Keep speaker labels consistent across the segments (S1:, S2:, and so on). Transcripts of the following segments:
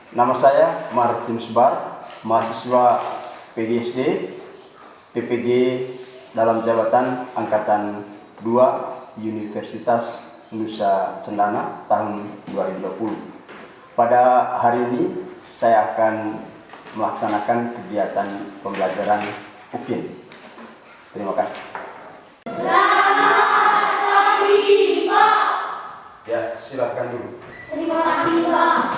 S1: Nama saya Martin Subar, mahasiswa PGSD, PPG dalam jabatan Angkatan 2 Universitas Nusa Cendana tahun 2020. Pada hari ini saya akan melaksanakan kegiatan pembelajaran UKIN. Terima kasih.
S2: Selamat pagi, Pak.
S1: Ya, silakan dulu.
S2: Terima kasih, Pak.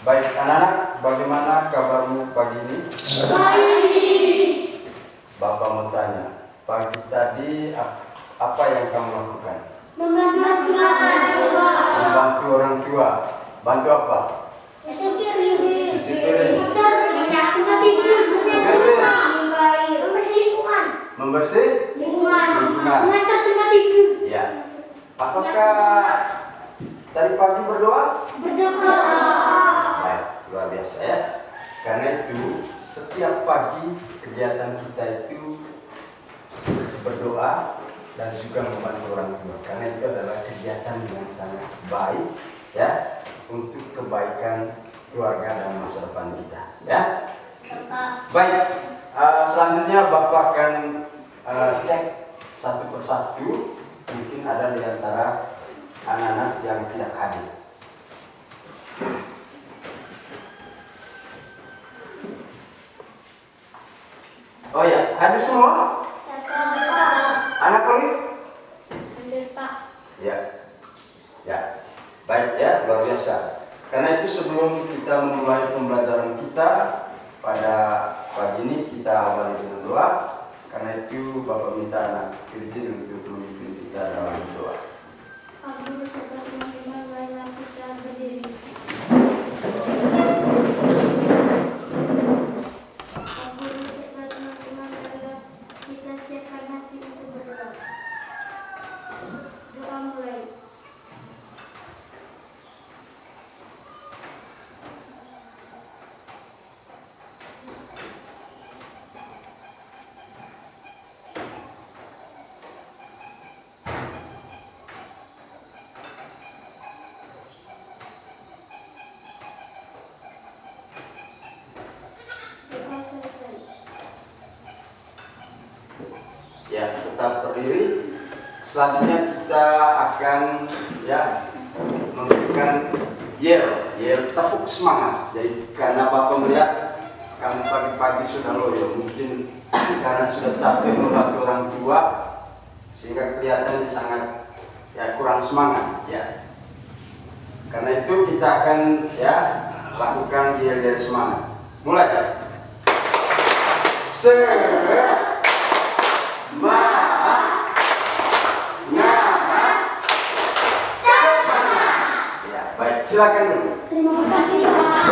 S1: Baik anak-anak, bagaimana kabarmu pagi ini?
S2: Baik.
S1: Bapak mau tanya, pagi tadi apa yang kamu lakukan? Membantu orang tua. Bantu apa? Cuci piring. Membersih lingkungan. Ya. Apakah tadi pagi berdoa? Baik, luar biasa ya. Karena itu setiap pagi kegiatan kita itu berdoa dan juga membantu orang tua. Karena itu adalah kegiatan yang sangat baik ya untuk kebaikan keluarga dan masa depan kita. Ya. Baik. Selanjutnya Bapak akan cek satu persatu. Mungkin ada di antara anak-anak yang tidak hadir. Oh ya, hadir semua? Anak Olive? Ya. Ya. Baik ya, luar biasa. Karena itu sebelum kita memulai pembelajaran kita pada pagi ini, kita awali dengan doa. Karena itu Bapak minta anak izin untuk memimpin kita dalam doa. Ya, tetap berdiri. Selanjutnya kita akan ya memberikan yel tepuk semangat. Jadi karena Bapak melihat kamu pagi-pagi sudah loyo, mungkin karena sudah capek membantu orang tua sehingga kelihatan sangat ya kurang semangat ya. Karena itu kita akan ya lakukan yel semangat. Mulai. Silakan dulu.
S2: Terima kasih, Pak.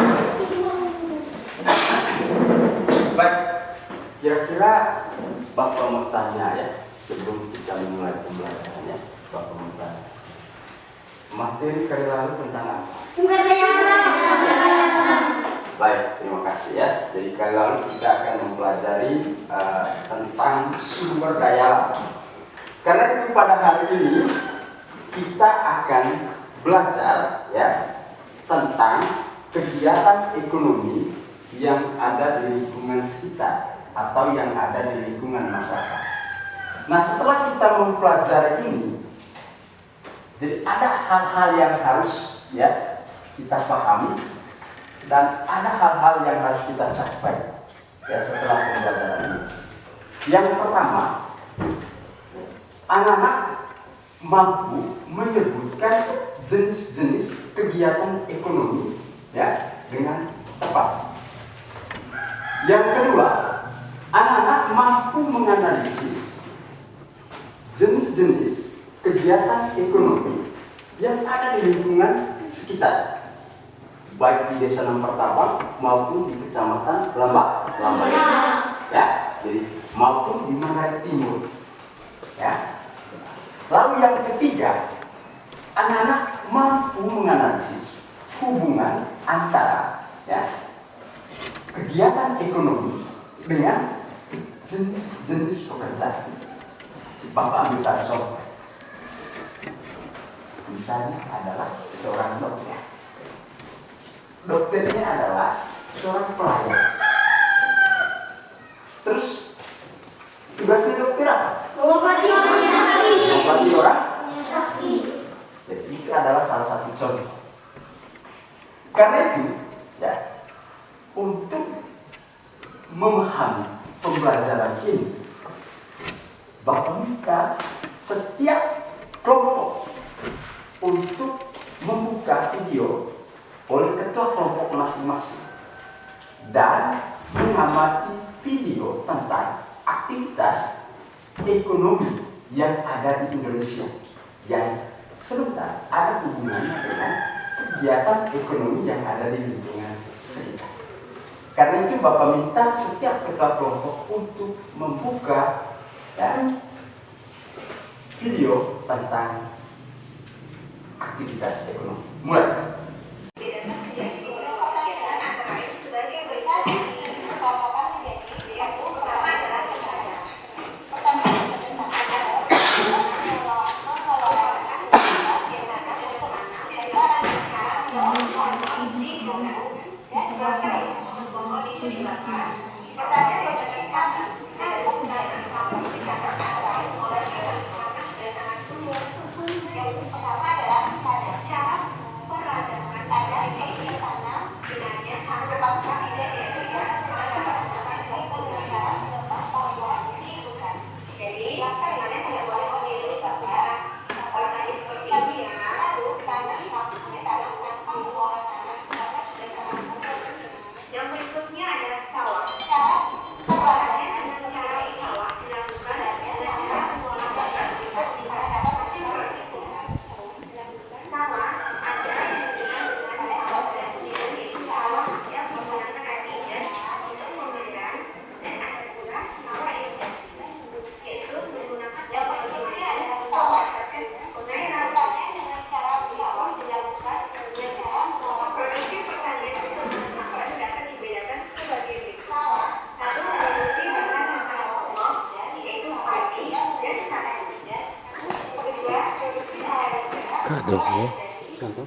S1: Baik, kira-kira Bapak mau tanya ya, sebelum kita memulai pembelajarannya, Bapak mau tanya. Materi kali lalu tentang apa?
S2: Sumber daya alam.
S1: Baik, terima kasih ya. Jadi kali lalu kita akan mempelajari tentang sumber daya alam. Karena itu pada hari ini kita akan belajar ya tentang kegiatan ekonomi yang ada di lingkungan sekitar atau yang ada di lingkungan masyarakat. Nah, setelah kita mempelajari ini, jadi ada hal-hal yang harus ya kita pahami dan ada hal-hal yang harus kita capai ya setelah pembelajaran ini. Yang pertama, anak-anak mampu menyebutkan jenis-jenis kegiatan ekonomi ya dengan tepat. Yang kedua, anak-anak mampu menganalisis jenis-jenis kegiatan ekonomi yang ada di lingkungan sekitar, baik di Desa Pertawang maupun di Kecamatan Lambai ya, jadi maupun di Manggarai Timur ya. Lalu yang ketiga, anak-anak mampu menganalisis hubungan antara ya kegiatan ekonomi dengan jenis-jenis pekerjaan. Bapak ambil satu contoh. Misalnya adalah seorang dokter. dokternya adalah seorang pelayan. Terus tugasnya dokter apa?
S2: Mengobati orang yang sakit.
S1: Mengobati orang.
S2: Sakit.
S1: Jadi itu adalah salah satu contoh. Karena itu, ya, untuk memahami pembelajaran ini, Bapak minta setiap kelompok untuk membuka video oleh ketua kelompok masing-masing dan mengamati video tentang aktivitas ekonomi yang ada di Indonesia yang sebentar ada hubungannya dengan kegiatan ekonomi yang ada di lingkungan sekitar. Karena itu Bapak minta setiap ketua kelompok untuk membuka dan video tentang aktivitas ekonomi. Mulai.
S3: Kadosnya contoh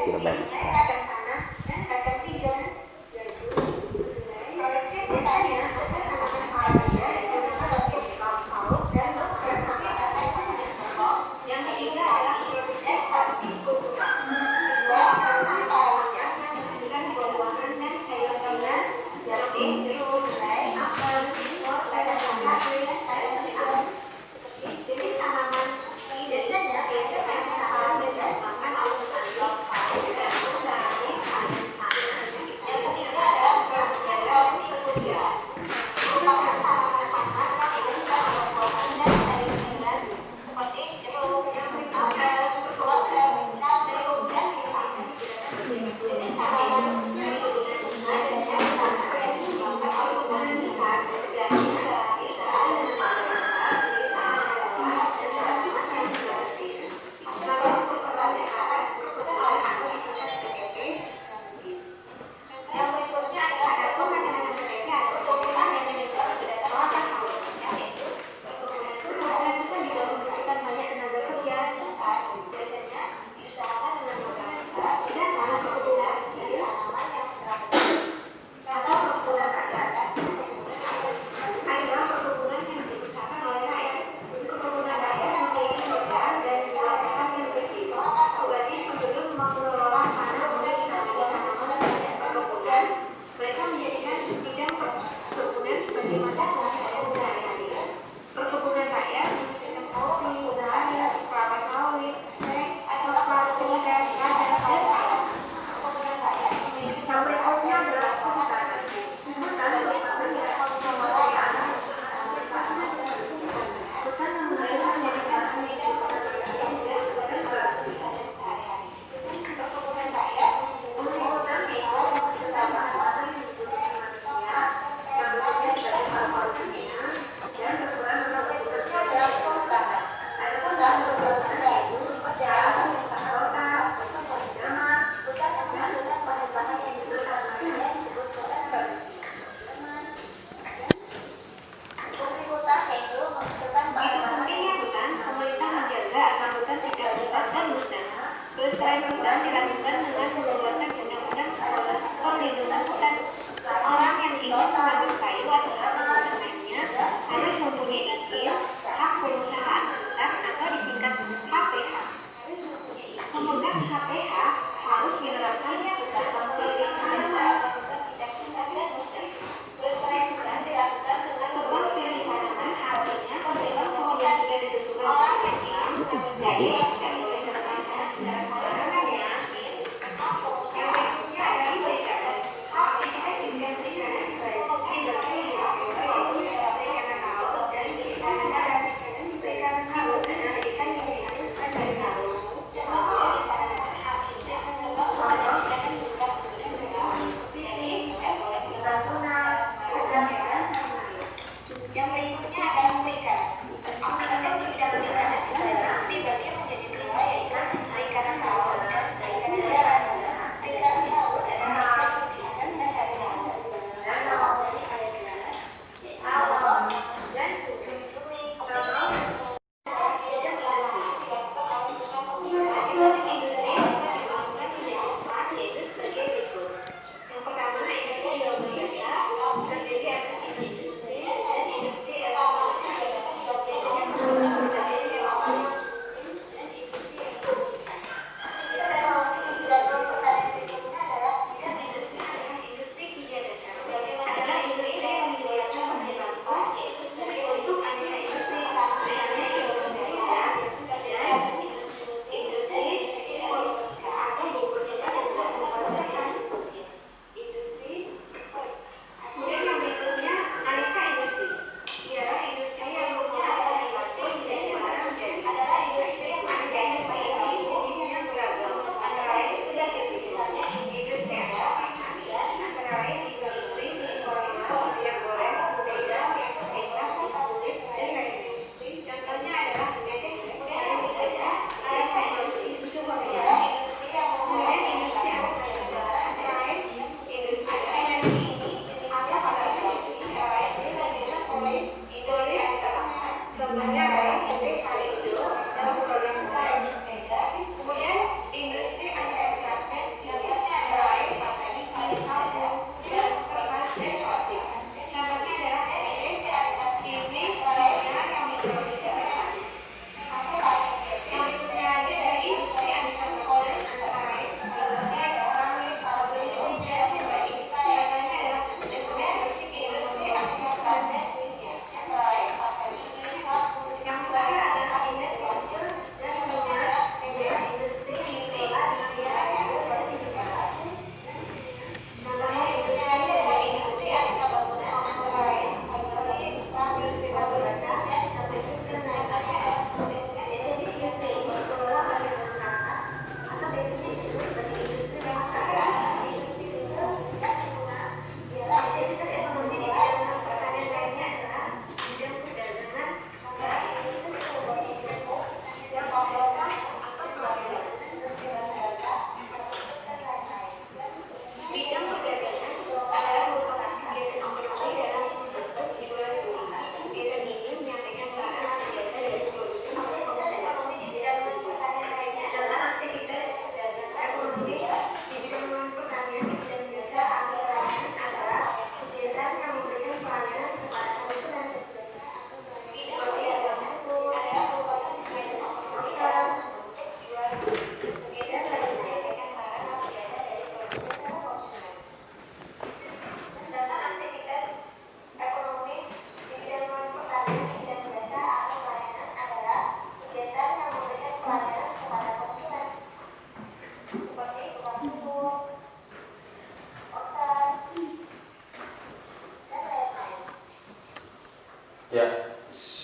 S3: tidak bagus.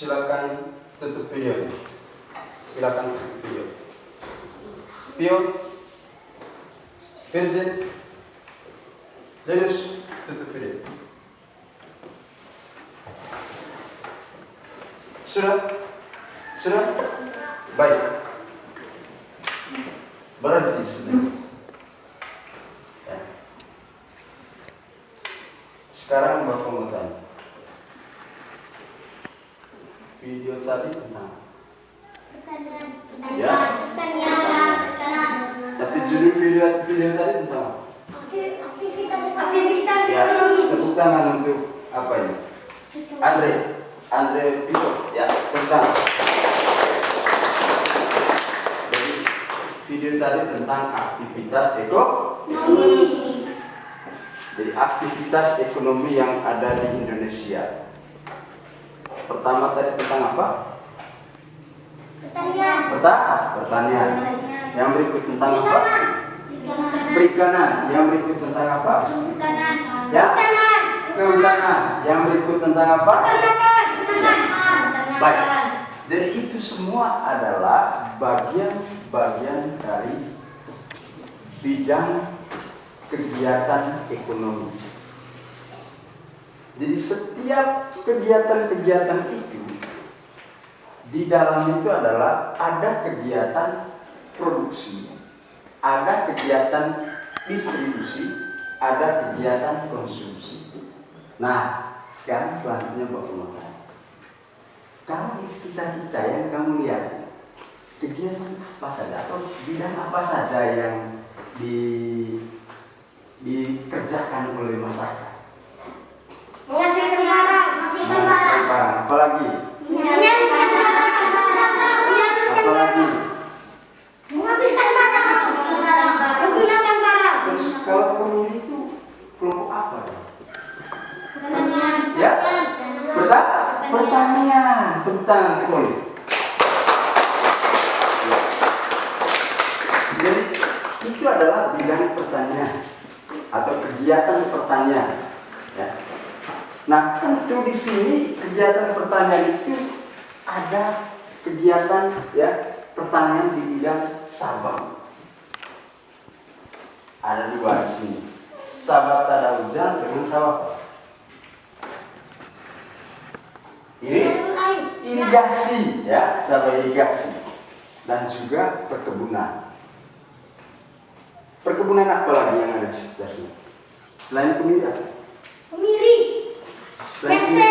S1: silakan tutup video. Silakan tutup video. Pio, Virgin, Dennis, tutup video. Sudah? Sudah? Baik. Berhenti sudah. Ya. Sekarang Bapak mau tanya. Video tadi tentang ya. Tapi judul video tadi tentang
S2: Aktivitas
S1: ya.
S2: ekonomi.
S1: Tepuk tangan untuk apa ini? Andre Pito ya tentang. Jadi video tadi tentang aktivitas ekonomi. Jadi aktivitas ekonomi yang ada di Indonesia. Pertama tadi tentang apa? Pertanian. Yang berikut tentang apa? Perikanan. Yang berikut tentang apa? Ya. Kehutanan. Yang berikut tentang apa? Baik. Jadi itu semua adalah bagian-bagian dari bidang kegiatan ekonomi. Jadi setiap kegiatan-kegiatan itu di dalam itu adalah ada kegiatan produksi, ada kegiatan distribusi, ada kegiatan konsumsi. Nah, sekarang selanjutnya Bapak mau tanya. Kalau di sekitar kita yang kamu lihat, kegiatan apa saja atau bidang apa saja yang dikerjakan oleh masyarakat?
S2: Menghasilkan barang.
S1: Apalagi? Apalagi?
S2: Menghabiskan barang. Menggunakan barang.
S1: Terus kalau pemilih itu kelompok apa?
S2: Pertanian.
S1: Ya? Pertanian. Tentang sekali. Ya. Jadi itu adalah bidang pertanian atau kegiatan pertanian. Ya. Nah, tentu di sini kegiatan pertanian itu ada kegiatan ya pertanian di bidang sabang. Ada dua di sini. Sabang tada hujan dengan sawah. Ini irigasi ya, sabang irigasi dan juga perkebunan. Perkebunan apa lagi yang ada di sekitar sini? Selain kemirian.
S2: Mente.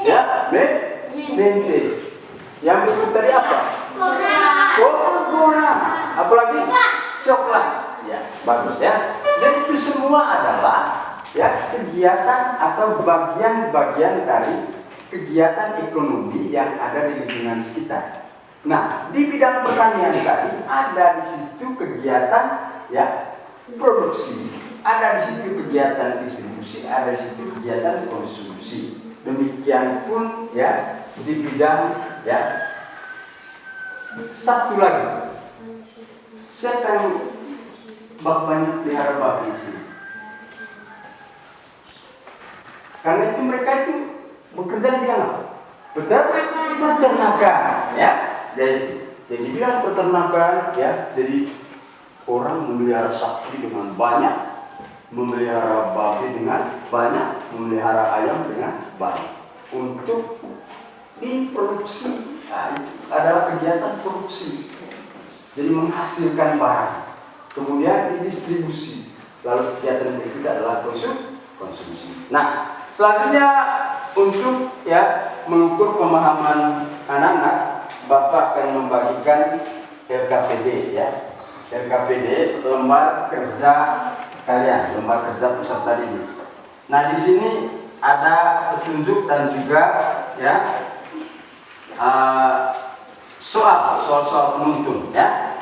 S1: Ya, mente. Yang berikut tadi apa? Kora. Apalagi? Coklat. Ya, bagus ya. Jadi itu semua adalah ya kegiatan atau bagian-bagian dari kegiatan ekonomi yang ada di lingkungan sekitar. Nah, di bidang pertanian tadi ada di situ kegiatan ya produksi, ada di situ kegiatan distribusi, ada di situ kegiatan konsumsi. Demikian pun ya di bidang ya satu lagi. Siapa yang bapaknya pelihara babi di sini? Karena itu mereka itu bekerja di bidang apa? Peternakan ya. Jadi bidang peternakan ya. Jadi orang memelihara sapi dengan banyak, memelihara babi dengan banyak, memelihara ayam dengan banyak untuk diproduksi. Nah, adalah kegiatan produksi. Jadi menghasilkan barang, kemudian didistribusi. Lalu kegiatan berikutnya adalah konsumsi. Nah, selanjutnya untuk ya mengukur pemahaman anak-anak, Bapak akan membagikan LKPD ya. LKPD lembar kerja kalian, lembar kerja peserta didik. Nah, di sini ada petunjuk dan juga ya soal-soal penuntun ya.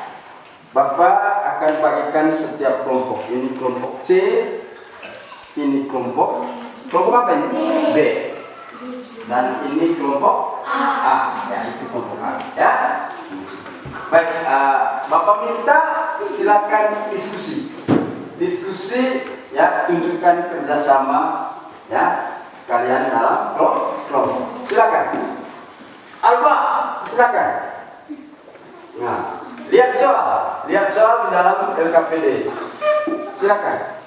S1: Bapak akan bagikan setiap kelompok. Ini kelompok C, ini kelompok apa ini? B. Dan ini kelompok A. Ya, itu kelompok A ya. Baik, Bapak minta silakan diskusi ya, tunjukkan kerjasama ya kalian dalam kelompok. Silakan. Silakan. Nah, lihat soal di dalam LKPD. Silakan.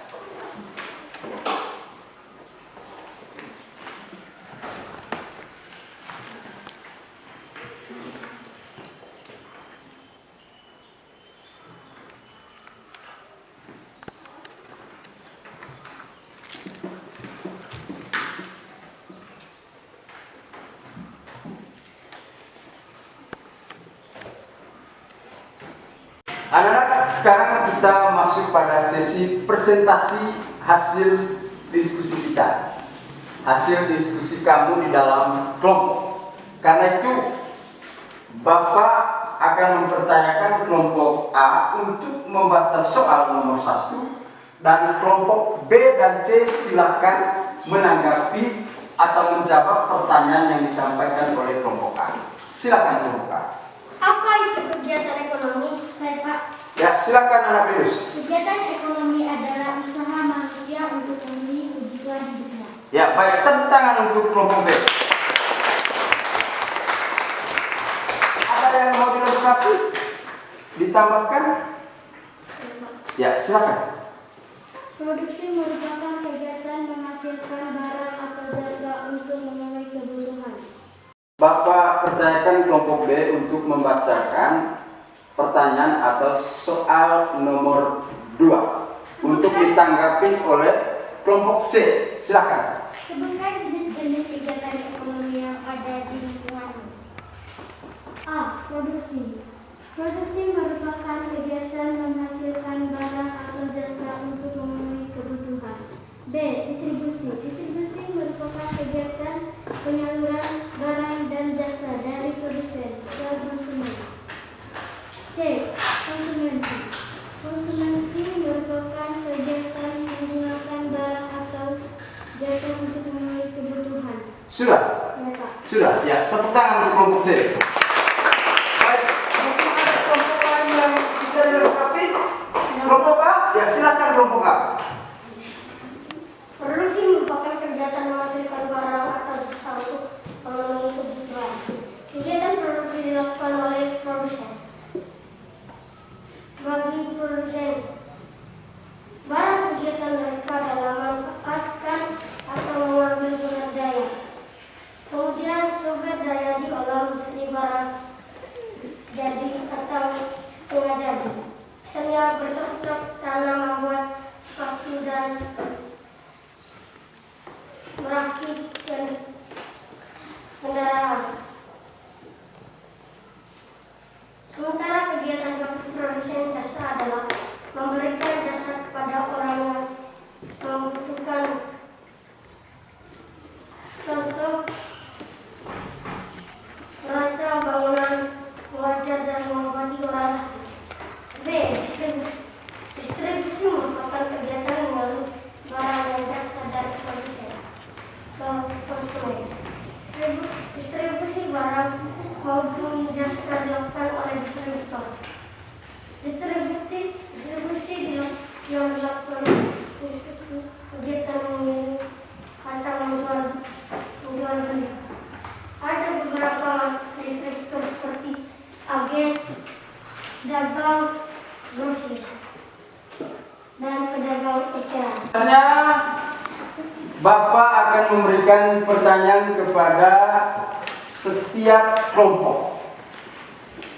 S1: Anak-anak, sekarang kita masuk pada sesi presentasi hasil diskusi kita. Hasil diskusi kamu di dalam kelompok. Karena itu, Bapak akan mempercayakan kelompok A untuk membaca soal nomor 1 dan kelompok B dan C silakan menanggapi atau menjawab pertanyaan yang disampaikan oleh kelompok A. Silakan kelompok A.
S2: Apa itu kegiatan ekonomi? Baik, Pak.
S1: Ya, silakan anak Virus.
S2: Kegiatan ekonomi adalah usaha manusia untuk memenuhi kebutuhan hidupnya.
S1: Ya, baik. Tepuk tangan untuk kelompok B. Ada yang mau dilengkapi? Ditambahkan? Ya, silakan.
S2: Produksi merupakan kegiatan menghasilkan barang atau jasa untuk memenuhi kebutuhan.
S1: Bapak percayakan kelompok B untuk membacakan pertanyaan atau soal nomor 2 untuk ditanggapi oleh kelompok C. Silakan.
S2: Sebutkan jenis-jenis kegiatan ekonomi yang ada di lingkungan. A. Produksi. Produksi merupakan kegiatan menghasilkan barang atau jasa untuk memenuhi kebutuhan. B. Distribusi. Distribusi merupakan kegiatan penyaluran barang dan jasa dari produsen ke konsumen. C. Konsumsi. Konsumsi merupakan kegiatan menggunakan barang atau jasa untuk memenuhi kebutuhan.
S1: Sudah?
S2: Ya, Pak.
S1: Sudah? Ya, tepuk tangan untuk kelompok C. Baik, mungkin ada kelompok lain yang bisa dilengkapi? Kelompok A? Ya, silakan kelompok A.
S2: Produksi merupakan kegiatan menghasilkan barang atau jasa untuk memenuhi kebutuhan. Kegiatan produksi dilakukan oleh produsen. Bagi produsen, barang kegiatan mereka dalam memanfaatkan atau mengambil sumber daya. Kemudian sumber daya diolah menjadi barang jadi atau setengah jadi. Misalnya bercocok tanam, membuat sepatu dan merakit kendaraan. Sementara kegiatan produsen jasa adalah memberikan jasa kepada orang yang membutuhkan. Contoh, merancang bangunan, mengajar dan mengobati orang sakit. B. Distribusi merupakan kegiatan menyalur barang dan jasa dari produsen ke konsumen. Distribusi barang maupun jasa dilakukan oleh distributor. Distribusi yang dilakukan untuk kegiatan mengirim atau menjual beli. Ada beberapa distributor seperti agen, dagang, grosir, dan pedagang eceran.
S1: Pertanyaan, Bapak akan memberikan pertanyaan kepada setiap kelompok.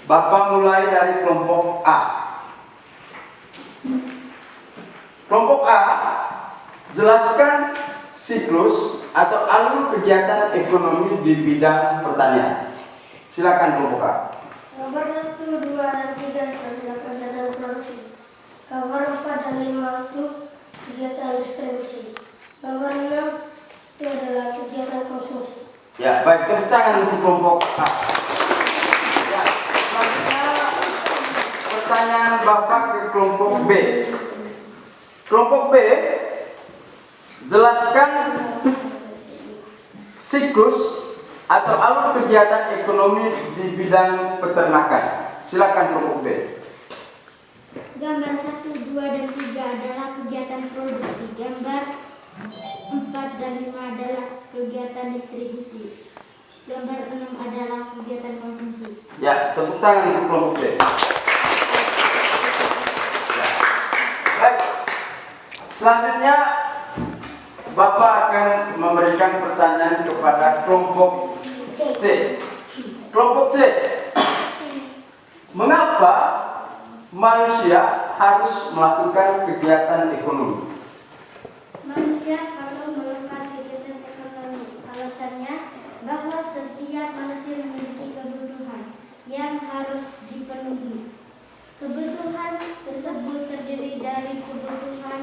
S1: Bapak mulai dari kelompok A. Kelompok A, jelaskan siklus atau alur kegiatan ekonomi di bidang pertanian. Silakan kelompok A.
S2: Nomor 1, 2, dan 3 adalah kegiatan produksi. Nomor 4 dan 5 itu kegiatan distribusi. Nomor 6 itu adalah kegiatan konsumsi.
S1: Ya, baik, tepuk tangan untuk kelompok A. Ya, selanjutnya pertanyaan Bapak ke kelompok B. Kelompok B, jelaskan siklus atau alur kegiatan ekonomi di bidang peternakan. Silakan kelompok B.
S2: Gambar 1, 2, dan 3 adalah kegiatan produksi. Gambar 4 dan 5 adalah kegiatan distribusi. Gambar 6 adalah kegiatan konsumsi.
S1: Ya, tepuk tangan untuk kelompok B. Ya. Baik. Selanjutnya Bapak akan memberikan pertanyaan kepada kelompok C. Kelompok C. Mengapa manusia harus melakukan kegiatan ekonomi?
S2: Manusia perlu melakukan kegiatan ekonomi. Alasannya bahwa setiap manusia memiliki kebutuhan yang harus dipenuhi. Kebutuhan tersebut terdiri dari kebutuhan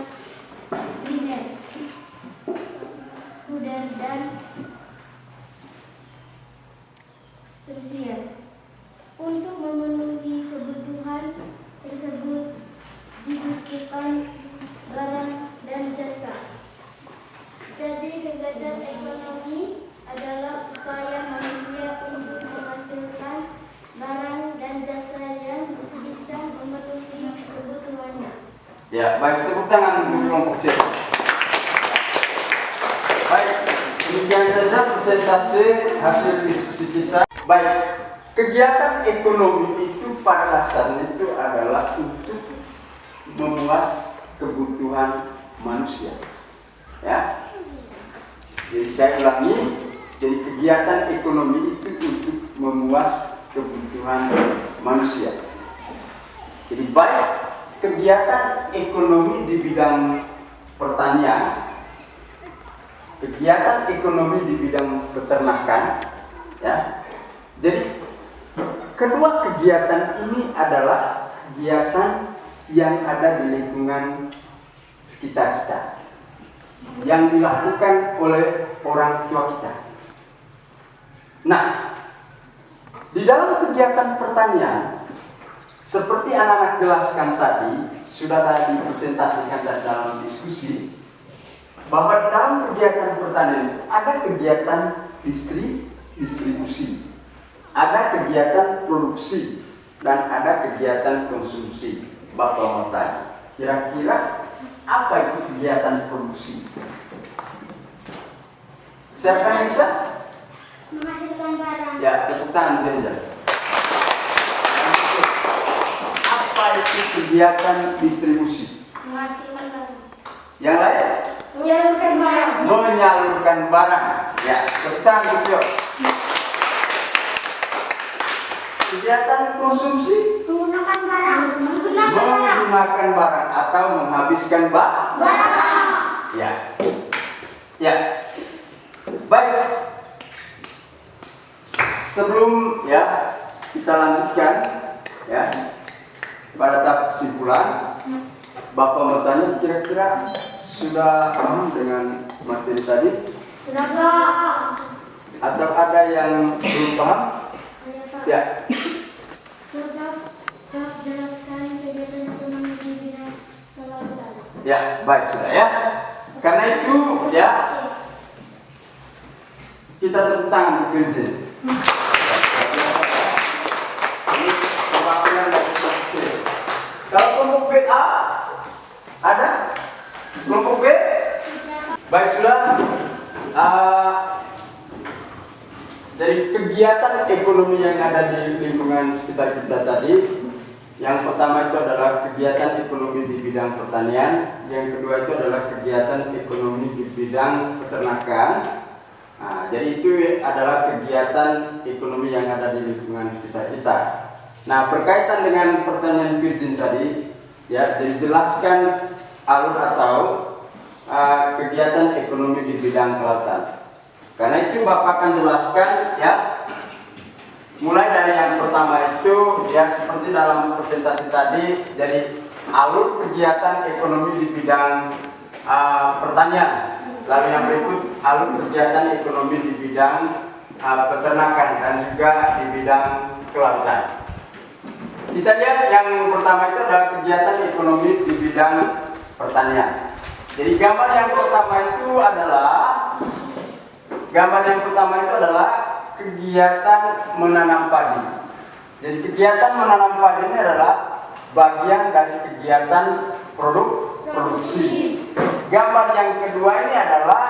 S2: primer, sekunder, dan tersier. Untuk memenuhi kebutuhan tersebut dibutuhkan barang dan jasa. Jadi kegiatan ekonomi adalah upaya manusia untuk menghasilkan barang dan jasa yang bisa memenuhi kebutuhannya.
S1: Ya, baik, tepuk tangan untuk kelompok C. Baik, demikian saja presentasi hasil diskusi kita. Baik, kegiatan ekonomi itu pada dasarnya itu adalah untuk memuas kebutuhan manusia. Ya, jadi saya ulangi, jadi kegiatan ekonomi itu untuk memuas kebutuhan manusia. Jadi baik kegiatan ekonomi di bidang pertanian, kegiatan ekonomi di bidang peternakan, ya. Jadi kedua kegiatan ini adalah kegiatan yang ada di lingkungan sekitar kita, yang dilakukan oleh orang tua kita. Nah, di dalam kegiatan pertanian, seperti anak-anak jelaskan tadi, sudah tadi presentasikan dalam diskusi, bahwa di dalam kegiatan pertanian ada kegiatan distribusi, ada kegiatan produksi, dan ada kegiatan konsumsi. Bapak mau tanya, kira-kira apa itu kegiatan produksi? Siapa yang bisa?
S2: Menghasilkan barang.
S1: Ya, tepuk tangan Benja. Apa itu kegiatan distribusi?
S2: Menghasilkan barang.
S1: Yang lain?
S2: Menyalurkan barang.
S1: Menyalurkan barang. Ya, tepuk tangan Bukyo. Kegiatan konsumsi?
S2: Menggunakan barang.
S1: Menggunakan barang atau menghabiskan barang. Ya. Ya. Baik. Sebelum ya kita lanjutkan ya pada tahap kesimpulan, Bapak mau tanya kira-kira sudah paham dengan materi tadi?
S2: Sudah, Pak.
S1: Atau ada yang belum paham? Ya.
S2: Jelaskan kegiatan ekonomi di bidang kelautan.
S1: Ya, baik sudah ya. Karena itu ya kita tepuk tangan bekerja. Ini perwakilan dari kelompok C. Kalau kelompok B ada? Kelompok B? Baik sudah. Jadi kegiatan ekonomi yang ada di lingkungan sekitar kita tadi, yang pertama itu adalah kegiatan ekonomi di bidang pertanian, yang kedua itu adalah kegiatan ekonomi di bidang peternakan. Nah, jadi itu adalah kegiatan ekonomi yang ada di lingkungan sekitar kita. Nah, berkaitan dengan pertanyaan Virgin tadi, ya, jadi jelaskan alur atau kegiatan ekonomi di bidang kelautan. Karena itu Bapak akan jelaskan ya, mulai dari yang pertama itu ya seperti dalam presentasi tadi, jadi alur kegiatan ekonomi di bidang pertanian. Lalu yang berikut alur kegiatan ekonomi di bidang peternakan dan juga di bidang kelautan. Kita lihat yang pertama itu adalah kegiatan ekonomi di bidang pertanian. Jadi gambar yang pertama itu adalah kegiatan menanam padi. Jadi kegiatan menanam padi ini adalah bagian dari kegiatan produksi. Gambar yang kedua ini adalah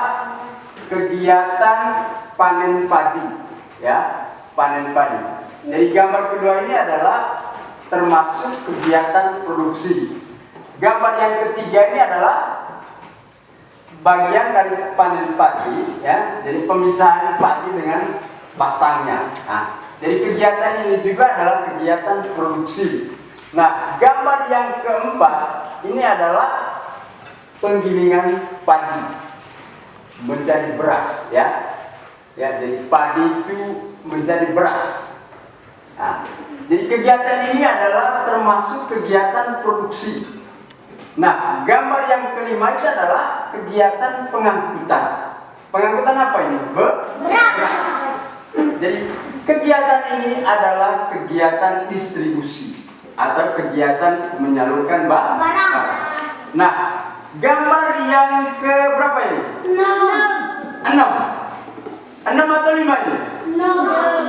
S1: kegiatan panen padi, ya, panen padi. Jadi gambar kedua ini adalah termasuk kegiatan produksi. Gambar yang ketiga ini adalah bagian dari panen padi, ya. Jadi pemisahan padi dengan batangnya. Nah, jadi kegiatan ini juga adalah kegiatan produksi. Nah, gambar yang keempat ini adalah penggilingan padi menjadi beras, ya. Ya, jadi padi itu menjadi beras. Nah, jadi kegiatan ini adalah termasuk kegiatan produksi. Nah, gambar yang kelima itu adalah kegiatan pengangkutan. Pengangkutan apa ini? Beras. Jadi kegiatan ini adalah kegiatan distribusi atau kegiatan menyalurkan barang. Nah, gambar yang ke berapa ini? 6. 6 atau 5 ini?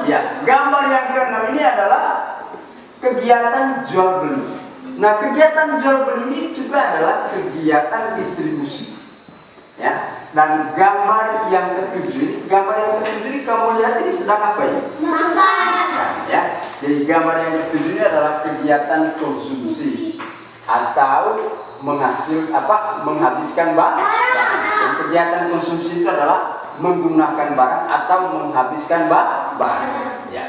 S1: Ya, gambar yang ke-6 ini adalah kegiatan jual beli. Nah, kegiatan jual beli ini juga adalah kegiatan distribusi. Ya, dan gambar yang ke-7 ini kamu lihat ini sedang apa ya? Makan. Ya, jadi gambar yang ke-7 ini adalah kegiatan konsumsi atau menghabiskan barang. Dan kegiatan konsumsi itu adalah menggunakan barang atau menghabiskan barang. Ya.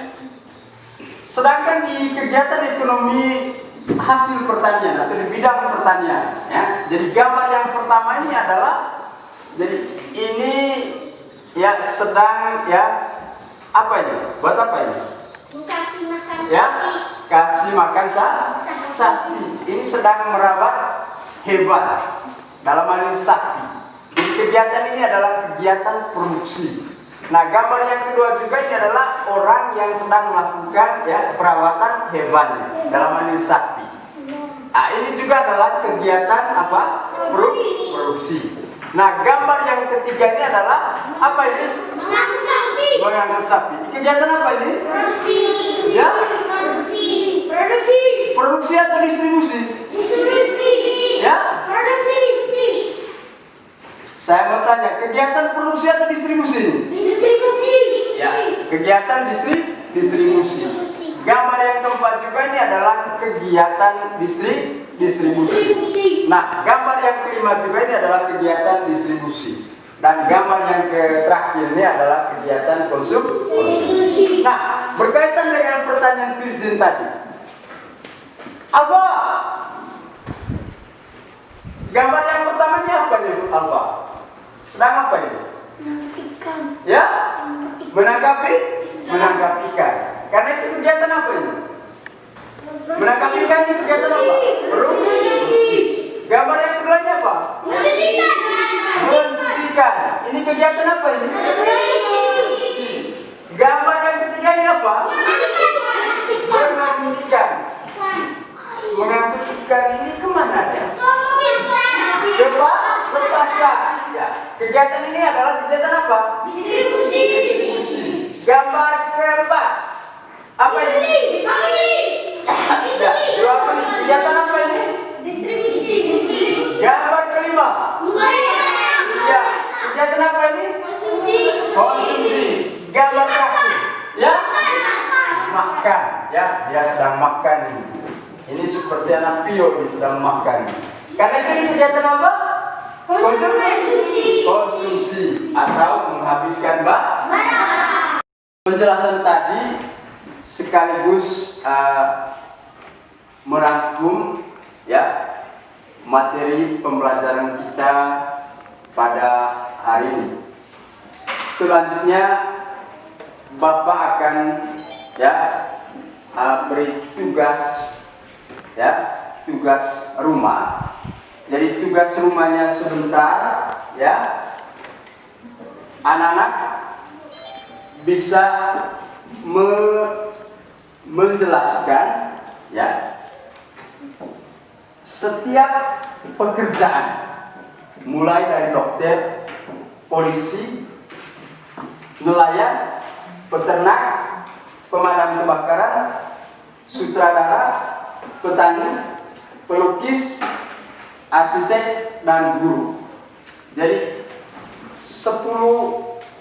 S1: Sedangkan di kegiatan ekonomi hasil pertanian atau di bidang pertanian, ya. Jadi gambar yang pertama ini adalah, jadi ini ya sedang ya apa ini? Buat apa ini?
S2: Kasih makan
S1: Ya, kasih makan sapi. Ini sedang merawat hewan, dalam hal ini sapi. Jadi kegiatan ini adalah kegiatan produksi. Nah, gambar yang kedua juga ini adalah orang yang sedang melakukan ya perawatan hewan, dalam hal ini sapi. Nah, ini juga adalah kegiatan apa? Produksi. Nah, gambar yang ketiga ini adalah apa ini?
S2: mengangkut sapi.
S1: Mengangkut sapi. Kegiatan apa ini?
S2: Produksi.
S1: Ya?
S2: Produksi.
S1: Produksi atau distribusi?
S2: Distribusi.
S1: Ya?
S2: Produksi.
S1: Saya mau tanya, kegiatan produksi atau distribusi?
S2: Distribusi.
S1: Ya, kegiatan distribusi. Gambar yang keempat juga ini adalah kegiatan distribusi. Nah, gambar yang kelima juga ini adalah kegiatan distribusi. Dan gambar yang terakhir ini adalah kegiatan konsumsi. Nah, berkaitan dengan pertanyaan Virgin tadi, apa? Gambar yang pertama ini apa nih, Alfa? Sedang apa ini?
S2: Ikan.
S1: Ya? Menangkap ikan. Karena itu kegiatan apa ini? Menangkap ikan itu kegiatan apa? Produksi. Gambar yang kedua ini apa? Mencuci ikan. Ini kegiatan apa ini? Produksi. Gambar yang ketiga ini apa? Mengangkut ikan. Mengangkut ikan ini kemana ya? Ke pasar. Ya. Kegiatan ini adalah kegiatan apa?
S2: Distribusi.
S1: Gambar keempat. Apa ini? Ya, apa ini? Kegiatan apa ini?
S2: Distribusi.
S1: Gambar kelima. Ya, kegiatan apa ini? Konsumsi. Gambar terakhir. Ya? Makan. Ya, dia sedang makan ini. Ini seperti anak Pio ini sedang makan. Karena ini kegiatan apa? Konsumsi atau menghabiskan barang. Penjelasan tadi sekaligus merangkum ya materi pembelajaran kita pada hari ini. Selanjutnya Bapak akan ya beri tugas rumah. Jadi tugas rumahnya sebentar ya. Anak-anak bisa menjelaskan ya setiap pekerjaan mulai dari dokter, polisi, nelayan, peternak, pemadam kebakaran, sutradara, petani, pelukis, arsitek, dan guru. Jadi 10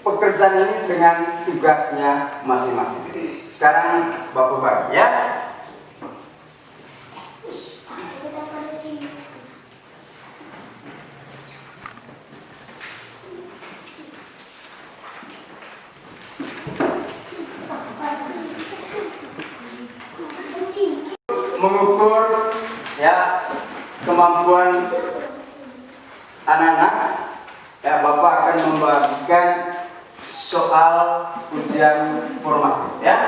S1: pekerjaan ini dengan tugasnya masing-masing. Sekarang Bapak bagi ya.
S2: Kita pancing.
S1: Mengukur ya kemampuan anak-anak, ya Bapak akan membagikan soal ujian formatif ya.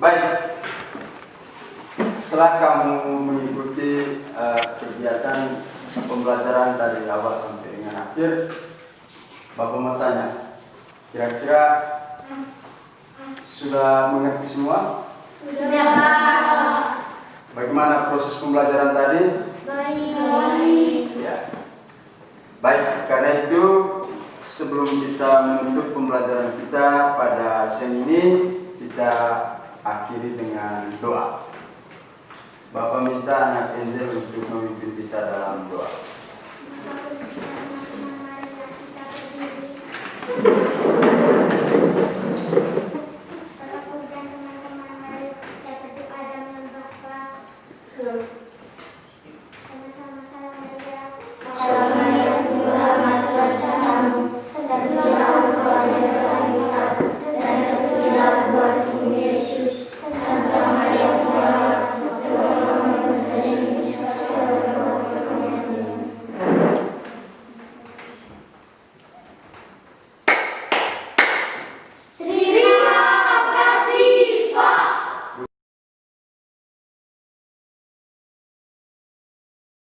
S1: Baik, setelah kamu mengikuti kegiatan pembelajaran dari awal sampai dengan akhir, Bapak mau tanya, kira-kira sudah mengerti semua?
S2: Sudah.
S1: Bagaimana proses pembelajaran tadi?